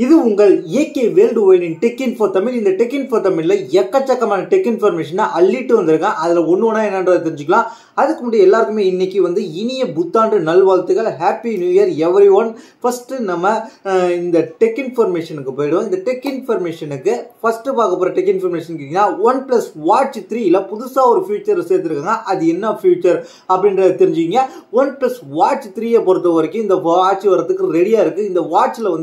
இது உங்கள் AK world வைடின் டெக் இன்ஃபோ தமிழ். இந்த டெக் இன்ஃபோ தமிழ்ல எக்கச்சக்கமான டெக் இன்ஃபர்மேஷனை அள்ளிட்டு வந்திருக்கேன். அதுல ஒண்ணு என்னன்றதை தெரிஞ்சுக்கலாம். அதுக்கு முன்னாடி எல்லாருக்குமே இன்னைக்கு இனிய புத்தாண்டு நல்வாழ்த்துக்கள். Happy new year every one. First நம்ம இந்த டெக் இன்ஃபர்மேஷனுக்கு போயிடுவோம். இந்த டெக் இன்ஃபர்மேஷனுக்கு ஃபர்ஸ்ட் பார்க்க போற டெக் இன்ஃபர்மேஷன் கேட்டீங்கன்னா OnePlus Watch 3ல புதுசா ஒரு ஃபியூச்சர் சேர்த்திருக்காங்க. அது என்ன ஃபியூச்சர் அப்படின்றத தெரிஞ்சுங்க. OnePlus Watch 3யை பொறுத்த வரைக்கும் இந்த வாட்ச் வரதுக்கு ரெடியா இருக்கு. இந்த வாட்ச்ல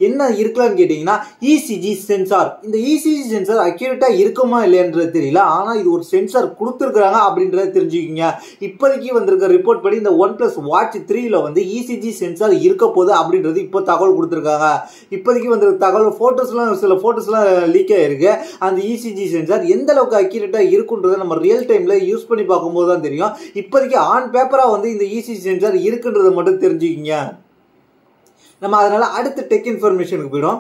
என்ன இருக்கலாம்னு கேட்டீங்கன்னா இசிஜி சென்சார். இந்த இசிஜி சென்சார் அக்யூரேட்டா இருக்குமா இல்லையன்றது தெரியல, ஆனா இது ஒரு சென்சார் கொடுத்துருக்காங்க அப்படின்றத தெரிஞ்சுக்கிங்க. இப்போதைக்கு வந்திருக்க ரிப்போர்ட் படி இந்த OnePlus Watch 3ல இசிஜி சென்சார் இருக்க போகுது அப்படின்றது இப்போ தகவல் கொடுத்துருக்காங்க. இப்போதைக்கு வந்திருக்க தகவல் சில போட்டோஸ்லாம் லீக் ஆயிருக்கு. அந்த இசிஜி சென்சார் எந்த அளவுக்கு அக்யூரேட்டா இருக்குன்றதை நம்ம ரியல் டைம்ல யூஸ் பண்ணி பார்க்கும்போது தான் தெரியும். இப்போதைக்கு ஆன் பேப்பரா இந்த இசிஜி சென்சார் இருக்குன்றதை மட்டும் தெரிஞ்சுக்கிங்க. நம்ம அதனால அடுத்த டெக் இன்ஃபர்மேஷனுக்கு போயிடும்.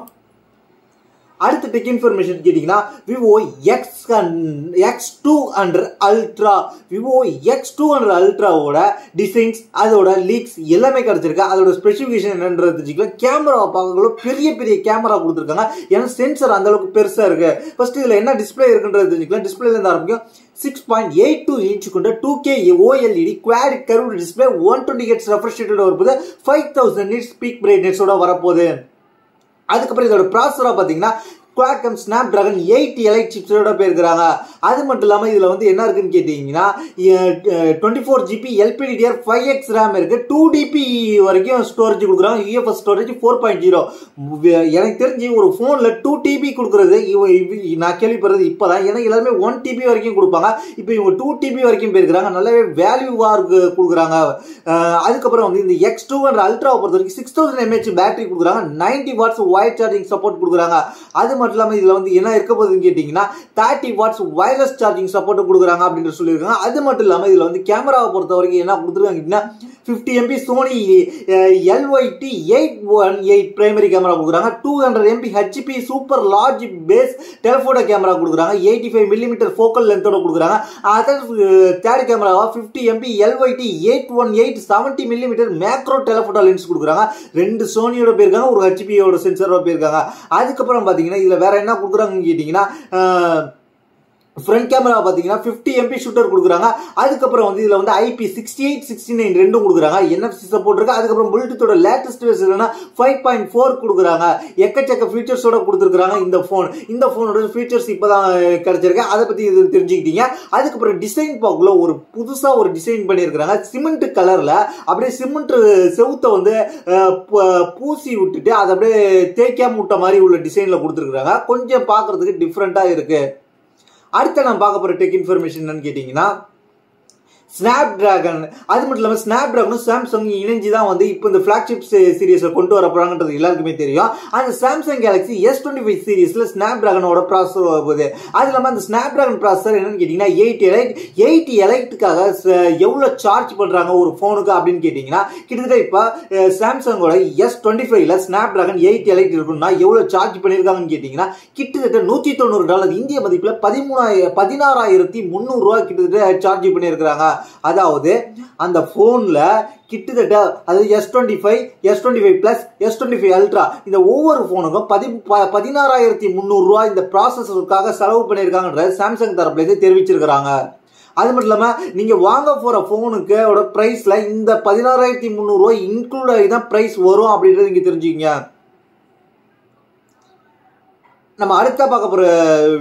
அடுத்த டெக் இன்ஃபர்மேஷன் கேட்டீங்கன்னா Vivo X200 Ultra. Vivo X200 Ultraவோட டிசைன்ஸ், அதோட லீக்ஸ் எல்லாமே கிடைச்சிருக்கு. அதோட ஸ்பெசிஃபிகேஷன் என்னன்றது தெரிஞ்சுக்கலாம். கேமரா பார்க்கக்குள்ள பெரிய பெரிய கேமரா கொடுத்துருக்காங்க. ஏன்னா சென்சர் அந்த அளவுக்கு பெருசா இருக்கு. ஃபர்ஸ்ட் இதுல என்ன டிஸ்பிளே இருக்குன்றது தெரிஞ்சுக்கலாம். டிஸ்பிளேல இருந்து ஆரம்பிக்கும். 6.82 இன்ச் கொண்ட 2K OLED quad curved display 120 Hz refresh rate வரப்போகுது. 5000 nits peak brightness ஓட வரப்போகுது. அதுக்கப்புறம் இதோட ப்ராசஸரா பாத்தீங்கன்னா Qualcomm Snapdragon 8 Elite சிப்ஸோட போயிருக்காங்க. அது மட்டும் இல்லாம இதுல என்ன இருக்குன்னு கேட்டீங்கன்னா 24GB LPDDR5X RAM இருக்கு. 2DP வரைக்கும் ஸ்டோரேஜ் கொடுக்குறாங்க. UFS storage 4.0. எனக்கு தெரிஞ்சு ஒரு போன்ல 2TB கொடுக்கறது நான் கேள்விப்படுறது இப்பதான். ஏன்னா எல்லாருமே 1TB வரைக்கும் கொடுப்பாங்க. இப்போ இவங்க 2TB வரைக்கும் போயிருக்காங்க. நல்லாவே வேல்யூவா கொடுக்குறாங்க. அதுக்கப்புறம் இந்த X200 Ultra பொறுத்த வரைக்கும் 6000 mAh பேட்டரி கொடுக்குறாங்க. 90 watts wire charging சப்போர்ட் கொடுக்குறாங்க. அது மட்டும் இல்லாம இதுல என்ன இருக்க போகுதுன்னு கேட்டீங்கன்னா 30 watts wireless charging சப்போர்ட் கொடுக்குறாங்க அப்படின்னு சொல்லியிருக்காங்க. அது மட்டும் இல்லாம இதுல கேமராவை பொறுத்த வரைக்கும் என்ன கொடுத்துருக்காங்க, 50 MP Sony LYT 818 primary camera கொடுக்குறாங்க. 200 MP HP super large base telephoto camera கொடுக்குறாங்க. 85mm ஃபோக்கல் லென்த்தோட கொடுக்குறாங்க. அதர் தேர்ட் கேமராவா 50 MP LYT 818 70mm macro telephoto lens கொடுக்குறாங்க. 2 சோனியோட போயிருக்காங்க, ஒரு HPயோட சென்சரோட போயிருக்காங்க. அதுக்கப்புறம் பாத்தீங்கன்னா இதுல வேற என்ன கொடுக்குறாங்கன்னு கேட்டீங்கன்னா ஃப்ரண்ட் கேமரா பாத்தீங்கன்னா 50 MP ஷூட்டர் கொடுக்குறாங்க. அதுக்கப்புறம் இதுல IP68 69 ரெண்டும் கொடுக்குறாங்க. NFC சப்போர்ட் இருக்கு. அதுக்கப்புறம் ப்ளூடூத்தோட லேட்டஸ்ட் வெர்ஷன் 5.4 கொடுக்குறாங்க. எக்கச்சக்க ஃபீச்சர்ஸோட கொடுத்துருக்காங்க இந்த போனோட ஃபீச்சர்ஸ் இப்பதான் கிடைச்சிருக்கு. அதை பத்தி தெரிஞ்சுக்கிட்டீங்க. அதுக்கப்புறம் டிசைன் பார்க்கல ஒரு புதுசா ஒரு டிசைன் பண்ணியிருக்காங்க. சிமெண்ட் கலர்ல அப்படியே சிமெண்ட் செவுத்த பூசி விட்டுட்டு அதை அப்படியே தேய்க்காம விட்ட மாதிரி உள்ள டிசைன்ல கொடுத்துருக்காங்க. கொஞ்சம் பாக்குறதுக்கு டிஃப்ரெண்டா இருக்கு. அடுத்த நான் பார்க்க போற டெக் இன்ஃபர்மேஷன் என்னன்னு கேட்டீங்கன்னா Snapdragon. அது மட்டும் இல்லாம Snapdragon சாம்சங் இணைஞ்சுதான் இப்போ இந்த பிளாக்ஷிப் சீரிஸ்ல கொண்டு வர போறாங்கன்றது எல்லாருக்குமே தெரியும். அந்த சாம்சங் கேலக்ஸி S25 சீரிஸ்ல Snapdragonோட ப்ராசஸர் வருது. அது இல்லாம அந்த Snapdragon ப்ராசஸர் என்னன்னு கேட்டீங்கன்னா 8 Eliteக்காக எவ்வளவு சார்ஜ் பண்றாங்க ஒரு போனுக்கு அப்படின்னு கேட்டீங்கன்னா கிட்டத்தட்ட இப்ப சாம்சங்கோட S25ல Snapdragon 8 Elite இருக்குன்னா எவ்வளவு சார்ஜ் பண்ணிருக்காங்கன்னு கேட்டீங்கன்னா கிட்டத்தட்ட $190 இந்திய மதிப்புல 16,300 ரூபாய் கிட்டத்தட்ட சார்ஜ் பண்ணிருக்காங்க. அதாவது அந்த போன்ல கிட்டத்தட்ட அது S25 பிளஸ் S25 Ultra இந்த ஒவ்வொரு போனுக்கும் 16,300 ரூபாய் இந்த ப்ராசஸருக்காக செலவு பண்ணிருக்காங்கன்ற சாம்சங் தரப்புல இருந்து தெரிவிச்சிருக்காங்க. அது மட்டும் இல்லாம நீங்க வாங்க போற போனுக்கு பிரைஸ்ல இந்த 16,300 ரூபாய் இன்க்ளூட் ஆகி தான் பிரைஸ் வரும் அப்படின்றது நீங்க தெரிஞ்சுக்கங்க. நம்ம அடுத்த பார்க்க போற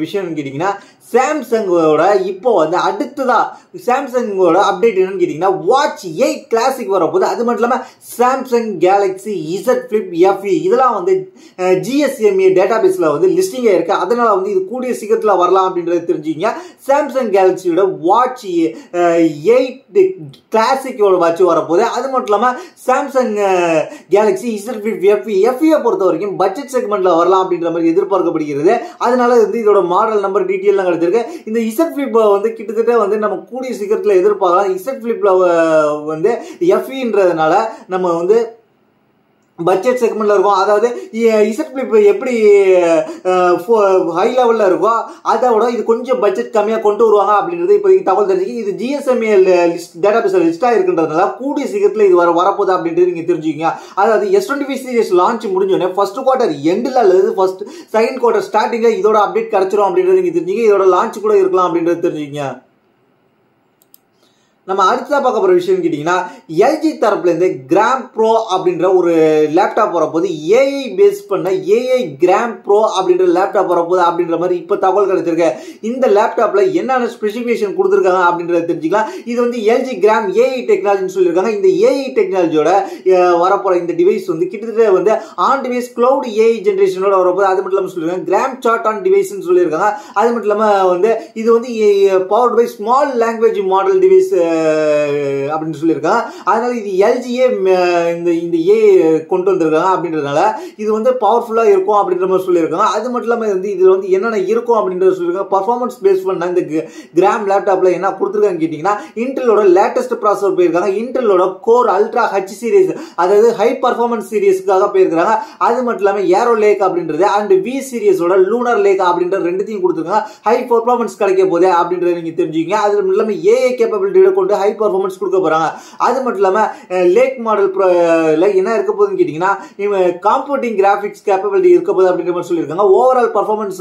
விஷயம் கேட்டீங்கன்னா சாம்சங்கோட இப்போ அடுத்ததா சாம்சங்கோட அப்டேட் என்னன்னு கேட்டீங்கன்னா வாட்ச் 8 கிளாசிக் வரப்போகுது. அது மட்டும் இல்லாம Samsung Galaxy Z Flip FE இதெல்லாம் GSMA டேட்டாபேஸ்ல லிஸ்டிங் ஆயிருக்கு. அதனால இது கூடிய சீக்கிரத்துல வரலாம் அப்படின்றது தெரிஞ்சுக்கங்க. சாம்சங் கேலக்ஸியோட வாட்ச் 8 கிளாசிக்கோட வாட்ச் வரப்போகுது. அது மட்டும் இல்லாம Samsung Galaxy Z Flip FE பொறுத்த வரைக்கும் பட்ஜெட் செக்மெண்ட்ல வரலாம் அப்படின்ற மாதிரி எதிர்பார்க்கப்படுகிறது. அதனால இதோட மாடல் நம்பர் டீட்டெயில் கிடைச்சிருக்கு. இந்த Z Flip கிட்டத்தட்ட நம்ம கூடிய சீக்கிரத்துல எதிர்பார்க்கலாம். Z Flipல FEன்றதுனால நம்ம பட்ஜெட் செக்மெண்ட்ல இருக்கும். அதாவது இசட் ஃபிளிப் எப்படி ஹை லெவல்ல இருக்கோ அதோட இது கொஞ்சம் பட்ஜெட் கம்மியா கொண்டு வருவாங்க அப்படின்றது இப்போதைக்கு தகவல் தெரிஞ்சு. இது GSMA டேட்டாபேஸ் லிஸ்டா இருக்குன்றதுனால கூடிய சீக்கிரத்தில் இது வரப்போகுது அப்படின்றது நீங்க தெரிஞ்சுக்கீங்க. அதாவது S25 சீரிஸ் லான்ச் முடிஞ்சோடனே ஃபர்ஸ்ட் குவார்டர் எண்டில் அல்லது செகண்ட் குவார்டர் ஸ்டார்டிங்ல இதோட அப்டேட் கிடைச்சிரும் அப்படின்றது நீங்க தெரிஞ்சுங்க. இதோட லான்ச் கூட இருக்கலாம் அப்படின்றது தெரிஞ்சுக்கீங்க. நம்ம அடுத்ததா பார்க்க போற விஷயம் கேட்டீங்கன்னா LG தரப்புல இருந்து கிராம் ப்ரோ அப்படின்ற ஒரு லேப்டாப் வரப்போது. ஏஐ பேஸ் பண்ண ஏஐ கிராம் ப்ரோ அப்படின்ற லேப்டாப் வரப்போகுது அப்படின்ற மாதிரி இப்ப தகவல் கிடைச்சிருக்கு. இந்த லேப்டாப்ல என்னென்ன ஸ்பெசிபிகேஷன் கொடுத்துருக்காங்க அப்படின்றத தெரிஞ்சுக்கலாம். இது வந்து LG கிராம் ஏஐ டெக்னாலஜின்னு சொல்லியிருக்காங்க. இந்த ஏஐ டெக்னாலஜியோட வரப்போற இந்த டிவைஸ் வந்து கிட்டத்தட்ட வந்து ஆன் டிவைஸ் கிளவுட் ஏஐ ஜென்ரேஷனோட வரப்போகுது. அது மட்டும் இல்லாமல் சொல்லியிருக்காங்க கிராம் சார்ட் ஆன் டிவைஸ்ன்னு சொல்லியிருக்காங்க. அது மட்டும் இல்லாம வந்து இது வந்து powered by small language model device அப்படின்னு சொல்லியிருக்காங்க. அதனால இது LGயே இந்த ஏ கொண்டு வந்திருக்காங்க அப்படின்றதுனால இது வந்து பவர்ஃபுல்லா இருக்கும் அப்படின்ற மாதிரி சொல்லியிருக்காங்க. அது மட்டும் இல்லாம வந்து இதுல வந்து என்னென்ன இருக்கும் அப்படின்றத சொல்லியிருக்காங்க. பர்ஃபார்மன்ஸ் பேஸ் பண்ண இந்த கிராம் லேப்டாப்ல என்ன கொடுத்துருக்காங்க கேட்டீங்கன்னா இன்டெலோட லேட்டஸ்ட் ப்ராசஸர் போயிருக்காங்க. இன்டெலோட கோர் அல்ட்ரா H சீரிஸ், அதாவது ஹை பர்ஃபார்மன்ஸ் சீரிஸ்க்காக போயிருக்காங்க. அது மட்டும் இல்லாம ஏரோ லேக் அப்படின்றது அண்ட் V சீரிஸோட லூனர் லேக் அப்படின்ற ரெண்டுத்தையும் கொடுத்துருக்காங்க. ஹை பர்ஃபார்மன்ஸ் கிடைக்க போதே அப்படின்றத நீங்க தெரிஞ்சுக்கீங்க. அது மட்டும் இல்லாம ஏஐ கேப்பபிலிட்டியோட கொண்டு ஹை பர்ஃபார்மன்ஸ் கொடுக்க போறாங்க. அது மட்டும் இல்லாம லேக் மாடல் என்ன இருக்க போகுதுன்னு கேட்டீங்கன்னா காம்பவுண்டிங் கிராபிக்ஸ் கேப்பபிலிட்டி இருக்க போகுது அப்படின்ற மாதிரி சொல்லியிருக்காங்க. ஓவரால் பர்ஃபார்மன்ஸ்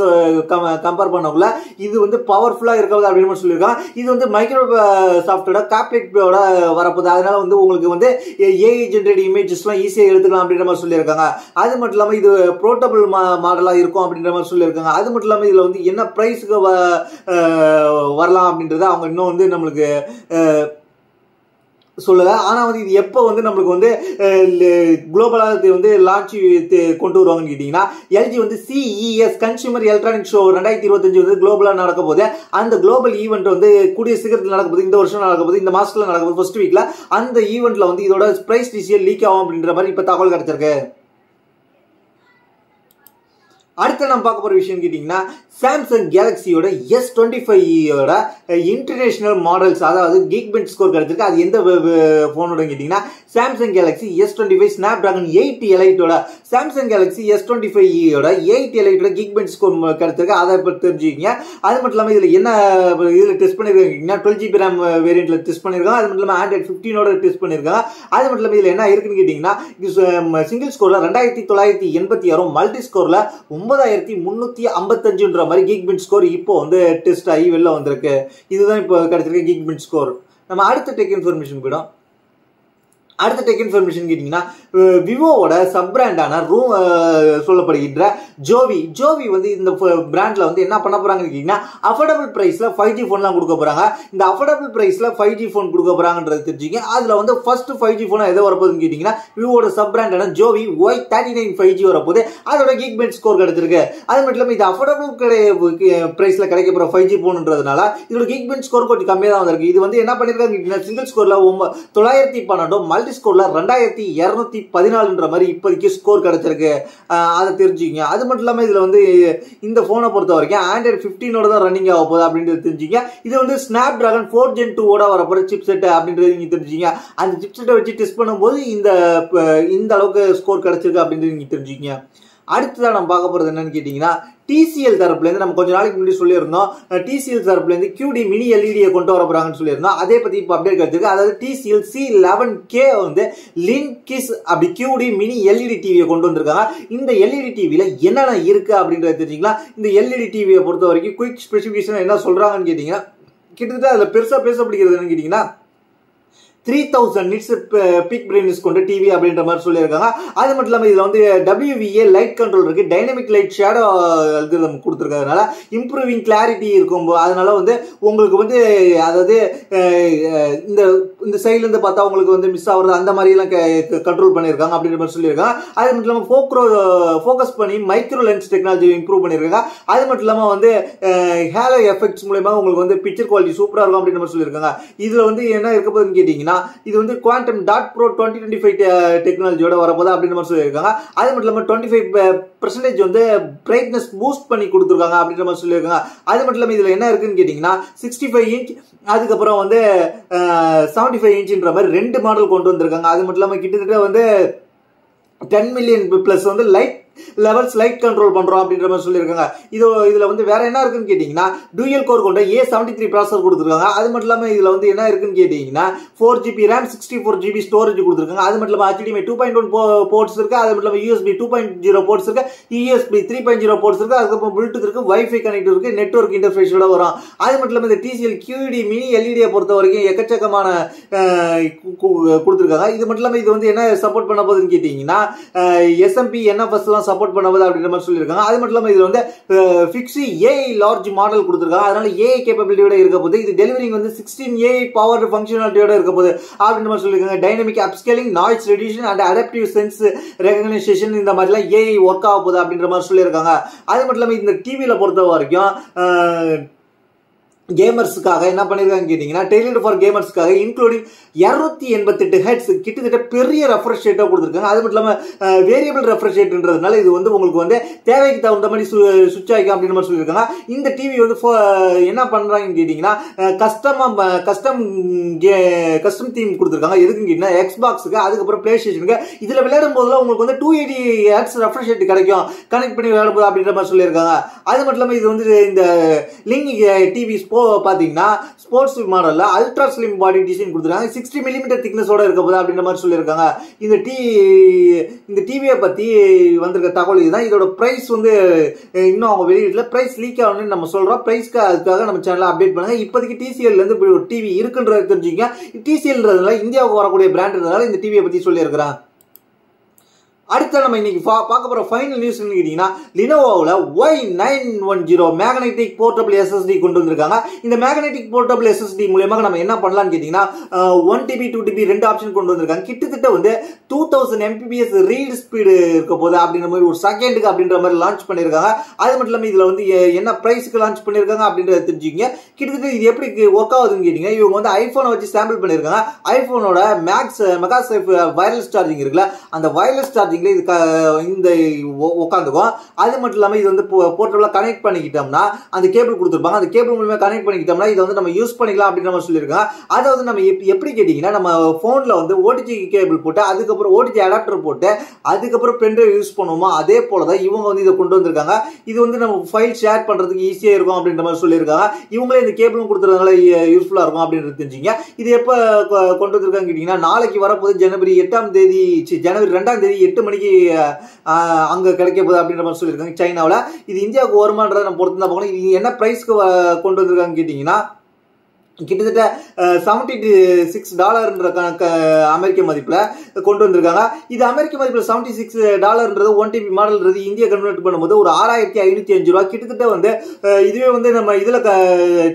கம்பேர் பண்ணக்குள்ள இது வந்து பவர்ஃபுல்லா இருக்க போகுது அப்படின்ற மாதிரி சொல்லியிருக்காங்க. இது வந்து மைக்ரோசாஃப்டோட கேப்லெட்டோட வரப்போகுது. அதனால வந்து உங்களுக்கு வந்து ஏஐ ஜெனரேட் இமேஜஸ்லாம் ஈஸியா எடுத்துக்கலாம் அப்படின்ற மாதிரி சொல்லியிருக்காங்க. அது மட்டும் இல்லாம இது போர்ட்டபிள் மாடலா இருக்கும் அப்படின்ற மாதிரி சொல்லியிருக்காங்க. அது மட்டும் இல்லாம இதுல வந்து என்ன பிரைஸ்க்கு வரலாம் அப்படின்றத அவங்க இன்னும் வந்து நம்மளுக்கு சொல்லல. ஆனா வந்து இது எப்போ வந்து நம்மளுக்கு வந்து குளோபலாக வந்து லான்ச் கொண்டு வருவாங்கன்னு கேட்டீங்கன்னா LG வந்து CES கன்சூமர் எலக்ட்ரானிக் ஷோ 2025 வந்து குளோபலா நடக்க போது. அந்த குளோபல் ஈவெண்ட் வந்து கூடிய சீக்கிரத்தில் நடக்க போகுது. இந்த வருஷம் நடக்க போகுது, இந்த மாசத்துல நடக்க போகுது ஃபர்ஸ்ட் வீக்ல. அந்த ஈவெண்ட்ல வந்து இதோட பிரைஸ் டிசியல் லீக் ஆகும் அப்படின்ற மாதிரி இப்ப தகவல் கிடைச்சிருக்கு. அடுத்து நம்ம பார்க்க போற விஷயம் கேட்டீங்கன்னா சாம்சங் கேலக்சியோட S25 இன்டர்நேஷனல் மாடல்ஸ், அதாவது கீக் பெஞ்ச் ஸ்கோர் கிடைச்சிருக்கு. அது எந்த போனோட கேட்டீங்கன்னா Samsung Galaxy S25 Snapdragon 8 எலைட்டோட சாம்சங் கேலக்சி S25 8 எலைட்டோட கீக் பெஞ்ச் ஸ்கோர் கிடைச்சிருக்கு. அதை பற்றி தெரிஞ்சுக்கிங்க. அது மட்டும் இல்லாமல் இதுல என்ன இதுல டெஸ்ட் பண்ணிருக்காங்கன்னா 12GB RAM வேரியன்ட்ல டெஸ்ட் பண்ணிருக்காங்க. அது மட்டும் இல்லாமல் Android 15 டெஸ்ட் பண்ணிருக்காங்க. அது மட்டும் இல்லாமல் இதுல என்ன இருக்குன்னு கேட்டீங்கன்னா சிங்கிள் ஸ்கோர்ல 2986, மல்டி ஸ்கோர்ல 9355 மாதிரி கீக் பெஞ்ச் ஸ்கோர் இப்போ வந்து டெஸ்ட் ஆகி வெளில வந்திருக்கு. இதுதான் இப்போ கிடைச்சிருக்க கீக் பெஞ்ச் ஸ்கோர். நம்ம அடுத்த டெக் இன்ஃபர்மேஷன் போயிடும். அடுத்த டெக் இன்ஃபர்மேஷன் கேட்டீங்கன்னா விவோவோட சப் பிராண்டான ரூம் சொல்லப்படுகின்ற ஜோவி வந்து இந்த பிராண்ட்ல வந்து என்ன பண்ண போறாங்கன்னு கேட்டீங்கன்னா அஃபோர்டபிள் பிரைஸ்ல 5G போன்லாம் கொடுக்க போறாங்க. இந்த அஃபோர்டபிள் பிரைஸ்ல 5G போன் கொடுக்க போறாங்கன்றது தெரிஞ்சுங்க. அதுல வந்து ஃபர்ஸ்ட் 5G போன் எதை வரப்போகுதுன்னு கேட்டீங்கன்னா விவோட சப் பிராண்டான ஜோவி Y39 5G வரப்போகுது. அதோட கீக் பெஞ்ச் ஸ்கோர் கிடைச்சிருக்கு. அது மட்டும் இல்லாம இது அஃபோர்டபிள் பிரைஸ்ல கிடைக்க போற 5G போன்ன்றதுனால இதோட கீக் பெஞ்ச் ஸ்கோர் கொஞ்சம் கம்மியா தான் வந்திருக்கு. இது வந்து என்ன பண்ணிருக்காங்க சிங்கிள் ஸ்கோர்ல 912, மல்டி ஸ்கோர்ல 2214 மாதிரி இப்போதைக்கு ஸ்கோர் கிடைச்சிருக்கு. அதை தெரிஞ்சுங்க. அது மட்டும் இல்லாம இதுல வந்து இந்த போனை பொறுத்த வரைக்கும் Android 15 தான் ரன்னிங் ஆக போகுது அப்படின்றது தெரிஞ்சுங்க. இது வந்து ஸ்னாப் டிராகன் 4 Gen 2 வரப்போற சிப் செட் அப்படின்றது நீங்க தெரிஞ்சுங்க. அந்த சிப் செட்டை வச்சு டெஸ்ட் பண்ணும்போது இந்த அளவுக்கு ஸ்கோர் கிடைச்சிருக்கு அப்படின்றது நீங்க தெரிஞ்சுங்க. அடுத்ததான் நம்ம பார்க்க போறது என்னன்னு கேட்டீங்கன்னா TCL தரப்புல இருந்து நம்ம கொஞ்ச நாளைக்கு முன்னாடி சொல்லியிருந்தோம். TCL தரப்புல இருந்து QD மினி LED கொண்டு வர போறாங்கன்னு சொல்லியிருந்தோம். அதே பத்தி இப்ப அப்டேட் கிடைச்சிருக்கு. அதாவது TCL C11K வந்து லின்கிஸ் அப்படி QD மினி LED டிவியை கொண்டு வந்திருக்காங்க. இந்த LED டிவில என்னென்ன இருக்கு அப்படின்றத தெரிஞ்சுக்கலாம். இந்த LED டிவியை பொறுத்த வரைக்கும் குயிக் ஸ்பெசிபிகேஷன் என்ன சொல்றாங்கன்னு கேட்டீங்கன்னா கிட்டத்தட்ட அதுல பெருசா பேசப்படுகிறது என்னன்னு கேட்டீங்கன்னா 3000 நிட்ஸ் பீக் பிரைட்னஸ் கொண்ட டிவி அப்படின்ற மாதிரி சொல்லியிருக்காங்க. அது மட்டும் இல்லாமல் இதுல வந்து WVA லைட் கண்ட்ரோல் இருக்கு, டைனமிக் லைட் ஷேடோ அல்காரிதம் கொடுத்துருக்கிறதுனால இம்ப்ரூவிங் கிளாரிட்டி இருக்கும். அதனால வந்து உங்களுக்கு வந்து அதாவது இந்த சைட்ல இருந்து பார்த்தா உங்களுக்கு வந்து மிஸ் ஆகுறது அந்த மாதிரி எல்லாம் கண்ட்ரோல் பண்ணியிருக்காங்க அப்படின்ற மாதிரி சொல்லியிருக்காங்க. அது மட்டும் இல்லாமல் ஃபோக்கஸ் பண்ணி மைக்ரோ லென்ஸ் டெக்னாலஜி இம்ப்ரூவ் பண்ணியிருக்காங்க. அது மட்டும் இல்லாமல் வந்து ஹேலோ எஃபெக்ட்ஸ் மூலமா உங்களுக்கு வந்து பிக்சர் குவாலிட்டி சூப்பரா இருக்கும் அப்படின்ற மாதிரி சொல்லியிருக்காங்க. இதுல வந்து என்ன இருக்க போகுதுன்னு கேட்டீங்கன்னா இது வந்து குவாண்டம் டாட் ப்ரோ 2025 டெக்னாலஜியோட வரப்போதா அப்படின்ற மாதிரி சொல்லியிருக்காங்க. அது மட்டும் இல்லாமல் 25% வந்து பிரைட்னஸ் பூஸ்ட் பண்ணி கொடுத்துருக்காங்க அப்படின்ற மாதிரி சொல்லியிருக்காங்க. அது மட்டும் இல்லாமல் இதுல என்ன இருக்குன்னு கேட்டீங்கன்னா 65 இன்ச் அதுக்கப்புறம் வந்து 75 இன்ச்ன்ற மாதிரி 2 மாடல் கொண்டு வந்திருக்காங்க. அது மட்டும் இல்லாமல் கிட்டத்தட்ட வந்து 10 million பிளஸ் வந்து லைட் லெவல்ஸ் லைட் கண்ட்ரோல் பண்றோம் அப்படின்ற மாதிரி சொல்லியிருக்காங்க. இதுல வந்து வேற என்ன இருக்குன்னு கேட்டீங்கன்னா டூயல் கோர் கொண்ட A73 ப்ராசஸர் கொடுத்துருக்காங்க. அது மட்டும் இல்லாம இதுல வந்து என்ன இருக்குன்னு கேட்டீங்கன்னா 4GB RAM 64GB ஸ்டோரேஜ் கொடுத்துருக்காங்க. அது மட்டும் இல்லாம HDMI 2.1 போர்ட்ஸ் இருக்கு. அது மட்டும் இல்லாம USB 2.0 போர்ட்ஸ் இருக்கு, USB 3.0 போர்ட்ஸ் இருக்கு, அதுக்கப்புறம் ப்ளூடூத் இருக்கு, வைஃபை கனெக்ட் இருக்கு, நெட்வொர்க் இன்டர்ஃபேஸோட வரும். அது மட்டும் இல்லாம இந்த TCL QD மினி LED பொறுத்த வரைக்கும் எக்கச்சக்கமான கொடுத்துருக்காங்க. இது மட்டும் இல்லாம இது வந்து என்ன சப்போர்ட் பண்ண போகுதுன்னு கேட்டீங்கன்னா SMP NFS எல்லாம் சப்போர்ட் பண்ணுவது அப்படின்ற மாதிரி சொல்லியிருக்காங்க. அது மட்டும் இல்லாம இது வந்து ஃபிக்ஸி AI லார்ஜ் மாடல் கொடுத்துருக்காங்க. அதனால AI கேப்பபிலிட்டியோட இருக்க போது இது டெலிவரிங் வந்து 16 AI பவர் ஃபங்க்ஷனாலிட்டியோட இருக்க போது அப்படின்ற மாதிரி சொல்லியிருக்காங்க. Dynamic upscaling, noise reduction and adaptive sense recognition இந்த மாதிரிலாம் AI ஒர்க் ஆக போகுது அப்படின்ற மாதிரி சொல்லியிருக்காங்க. அது மட்டும் இல்லாம இந்த டிவியில பொறுத்த வரைக்கும் கேமர்ஸுக்காக என்ன பண்ணிருக்காங்க கேட்டீங்கன்னா டெய்லர்ட் ஃபார் கேமர்ஸ்க்காக இன்க்ளூடிங் 288 ஹெர்ட்ஸ் கிட்டத்தட்ட பெரிய ரெஃப்ரெஷ் ரேட்டா கொடுத்துருக்காங்க. அது மட்டும் இல்லாம வேரியபிள் ரெஃப்ரெஷ் ரேட்ன்றதுனால இது வந்து உங்களுக்கு வந்து தேவைக்கு தகுந்த மாதிரி சுவிட்ச் ஆகிக்கும் அப்படின்னு மாதிரி சொல்லியிருக்காங்க. இந்த டிவி வந்து என்ன பண்றாங்கன்னு கேட்டீங்கன்னா கஸ்டம் தீம் கொடுத்துருக்காங்க. எதுக்குன்னு கேட்டீங்கன்னா எக்ஸ்பாக்ஸுக்கு, அதுக்கப்புறம் பிளே ஸ்டேஷனுக்கு. இதுல விளையாடும் போதுல உங்களுக்கு வந்து 280 ஹெர்ட்ஸ் ரெஃப்ரெஷ் ரேட் கிடைக்கும் கனெக்ட் பண்ணி விளையாடும் போது அப்படின்ற மாதிரி சொல்லியிருக்காங்க. அது மட்டும் இல்லாம இது வந்து இந்த லிங்க் டிவி பாத்தீங்கன்னா ஸ்போர்ட்ஸ் மாடல்ல அல்ட்ரா ஸ்லிம் பாடி டிசைன் கொடுத்துருக்காங்க. 60 மில்லிமீட்டர் திக்னஸோட இருக்க போது அப்படின்ற மாதிரி சொல்லியிருக்காங்க. இந்த டிவியை பத்தி வந்திருக்க தகவல் இதுதான். இதோட பிரைஸ் வந்து இன்னும் அவங்க வெளியிடல. பிரைஸ் லீக் ஆகணும்னு நம்ம சொல்றோம். பிரைஸ்க்கு அதுக்காக நம்ம சேனல் அப்டேட் பண்ணுங்க. இப்போதைக்கு TCL இருந்து ஒரு டிவி இருக்குன்றத தெரிஞ்சுங்க. TCLன்றதுனால இந்தியாவுக்கு வரக்கூடிய பிராண்ட்னால இந்த டிவியை பத்தி சொல்லியிருக்கிறேன். அடுத்த நம்ம இன்னைக்கு பார்க்க போற ஃபைனல் நியூஸ் கேட்டீங்கன்னா லினோவோல Y910 மேக்னெட்டிக் போர்ட்டபிள் SSD கொண்டு வந்திருக்காங்க. இந்த மேக்னெட்டிக் போர்ட்டபிள் SSD மூலமா நம்ம என்ன பண்ணலாம்னு கேட்டீங்கன்னா 1TB 2TB ரெண்டு ஆப்ஷன் கொண்டு வந்திருக்காங்க. கிட்டத்தட்ட வந்து 2000 MPBS ரீட் ஸ்பீடு இருக்க போது அப்படின்ற மாதிரி ஒரு செகண்டுக்கு அப்படின்ற மாதிரி லான்ச் பண்ணிருக்காங்க. அது மட்டும் இல்லாம இதுல வந்து என்ன பிரைஸ்க்கு லான்ச் பண்ணிருக்காங்க அப்படின்றத தெரிஞ்சுக்கங்க. கிட்டத்தட்ட இது எப்படி ஒர்க் ஆகுதுன்னு கேட்டீங்கன்னா இவங்க வந்து ஐபோனை வச்சு சாம்பிள் பண்ணிருக்காங்க. ஐபோனோட மெகாசேஃப் வயர்லெஸ் சார்ஜிங் இருக்குல்ல, அந்த வயர்லெஸ் சார்ஜிங் இந்த உட்காந்துக்கும். அது மட்டும் இல்லாம இது வந்து போர்ட்டபிளா கனெக்ட் பண்ணிக்கிட்டோம்னா அந்த கேபிள் கொடுத்துருப்பாங்க. அந்த கேபிள் மூலமா கனெக்ட் பண்ணிக்கிட்டோம்னா இதை வந்து நம்ம யூஸ் பண்ணிக்கலாம் அப்படின்ற மாதிரி சொல்லியிருக்காங்க. அதாவது நம்ம எப்படி கேட்டீங்கன்னா நம்ம போன்ல வந்து OTG கேபிள் போட்டு அதுக்கப்புறம் OTG அடாப்டர் போட்டு அதுக்கப்புறம் பென்ட்ரைவ் யூஸ் பண்ணுவோமா, அதே போலதான் இவங்க வந்து இதை கொண்டு வந்திருக்காங்க. இது வந்து நம்ம ஃபைல் ஷேர் பண்றதுக்கு ஈஸியா இருக்கும் அப்படின்ற மாதிரி சொல்லியிருக்காங்க. இவங்களே இந்த கேபிளும் கொடுத்துறதுனால யூஸ்ஃபுல்லா இருக்கும் அப்படின்றது தெரிஞ்சுங்க. இது எப்ப கொண்டு வந்திருக்காங்க கேட்டீங்கன்னா நாளைக்கு வரப்போது ஜனவரி 2ஆம் தேதி 8 மணிக்கு அங்க கிடைக்க போகுது அப்படின்ற மாதிரி சொல்லியிருக்காங்க சைனாவில். இது இந்தியாவுக்கு வருமானதை நம்ம பொறுத்து தான் பார்க்கணும். இது என்ன பிரைஸ்க்கு கொண்டு வந்திருக்காங்க கேட்டீங்கன்னா கிட்டத்தட்ட $76 அமெரிக்க மதிப்புல கொண்டு வந்திருக்காங்க. இது அமெரிக்க மதிப்புல $76 1TB மாடல்ன்றது இந்தியா கன்வெர்ட் பண்ணும்போது ஒரு $6505. கிட்டத்தட்ட வந்து இதுவே வந்து நம்ம இதுல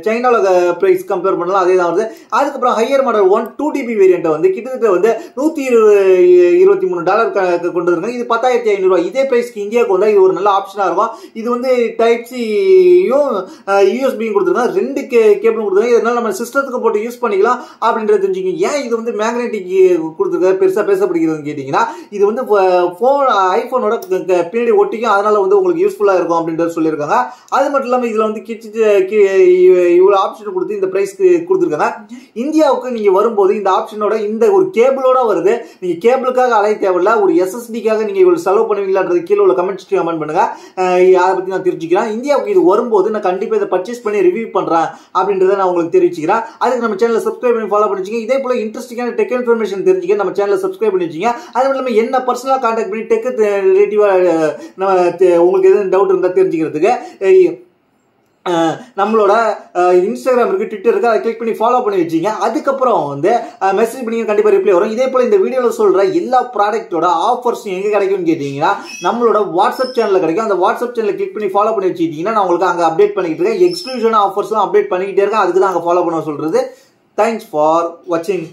சைனால பிரைஸ் கம்பேர் பண்ணலாம் அதே தான் வருது. அதுக்கப்புறம் ஹையர் மாடல் 2TB வேரியன்ட் வந்து கிட்டத்தட்ட வந்து $123 கொண்டு வந்திருக்காங்க. இது $10,500. இதே பிரைஸ்க்கு இந்தியாவுக்கு வந்தா இது ஒரு நல்ல ஆப்ஷனா இருக்கும். இது வந்து டைப் சியும் USB கொடுத்துருக்காங்க. 2 கேபிளும் கொடுத்துருக்காங்க. இதனால நம்ம சிஸ்டத்துக்கு போட்டு யூஸ் பண்ணிக்கலாம் அப்படின்றது தெரிஞ்சுக்கங்க. ஏன் இது வந்து மேக்னெட்டிக் கொடுத்துருக்காரு பெருசா பேசப்படுகிறதுன்னு கேட்டீங்கன்னா இது வந்து ஐபோனோட பின்னாடி ஒட்டிக்கும். அதனால வந்து உங்களுக்கு யூஸ்ஃபுல்லா இருக்கும் அப்படின்றது சொல்லியிருக்காங்க. அது மட்டும் இல்லாம இதுல வந்து இவ்வளவு ஆப்ஷன் கொடுத்து இந்த பிரைஸ்க்கு கொடுத்துருக்காங்க. இந்தியாவுக்கு நீங்க வரும்போது இந்த ஆப்ஷனோட இந்த ஒரு கேபிளோட வருது. நீங்க கேபிளுக்காக அலைய தேவையில்ல, ஒரு SSDக்காக நீங்க இவ்வளவு செலவு பண்ணுவீங்களான்றது கீழே உள்ள கமெண்ட் பண்ணுங்க. அதை பத்தி நான் தெரிஞ்சுக்கிறேன். இந்தியாவுக்கு இது வரும்போது நான் கண்டிப்பா இதை பர்ச்சேஸ் பண்ணி ரிவ்யூ பண்றேன் அப்படின்றத நான் உங்களுக்கு தெரிவிச்சுக்கிறேன். அதுக்கு நம்ம சேனலை சப்ஸ்கிரைப் பண்ணி ஃபாலோ பண்ணிச்சிங்க. இதே போல இன்ட்ரெஸ்டிங்கான டெக் இன்ஃபர்மேஷன் தெரிஞ்சுக்க நம்ம சேனலை சப்ஸ்கிரைப் பண்ணி வச்சுங்க. அது மட்டும் இல்லாமல் என்ன பர்சனலா கான்டாக்ட் பண்ணி டெக் ரிலேட்டிவா உங்களுக்கு எதுவும் டவுட் இருந்தால் தெரிஞ்சுக்கிறதுக்கு நம்மளோட இன்ஸ்டாகிராம் இருக்கு, ட்விட்டர் இருக்கு, அதை கிளிக் பண்ணி ஃபாலோ பண்ணி வச்சிங்க. அதுக்கப்புறம் வந்து மெசேஜ் பண்ணி கண்டிப்பா ரிப்ளை வரும். இதே போல இந்த வீடியோல சொல்ற எல்லா ப்ராடக்ட்டோட ஆஃபர்ஸ் எங்க கிடைக்கும்னு கேட்டீங்கன்னா நம்மளோட வாட்ஸ்அப் சேனல்ல கிடைக்கும். அந்த வாட்ஸ்அப் சேனலை கிளிக் பண்ணி ஃபாலோ பண்ணி வச்சுக்கிட்டீங்கன்னா நான் உங்களுக்கு அங்க அப்டேட் பண்ணிக்கிட்டு இருக்கேன். எக்ஸ்க்ளூசிவான ஆஃபர்ஸ்லாம் அப்டேட் பண்ணிக்கிட்டே இருக்கேன். அதுக்கு தான் அங்க ஃபாலோ பண்ண சொல்றது. தேங்க்ஸ் ஃபார் வாட்சிங்.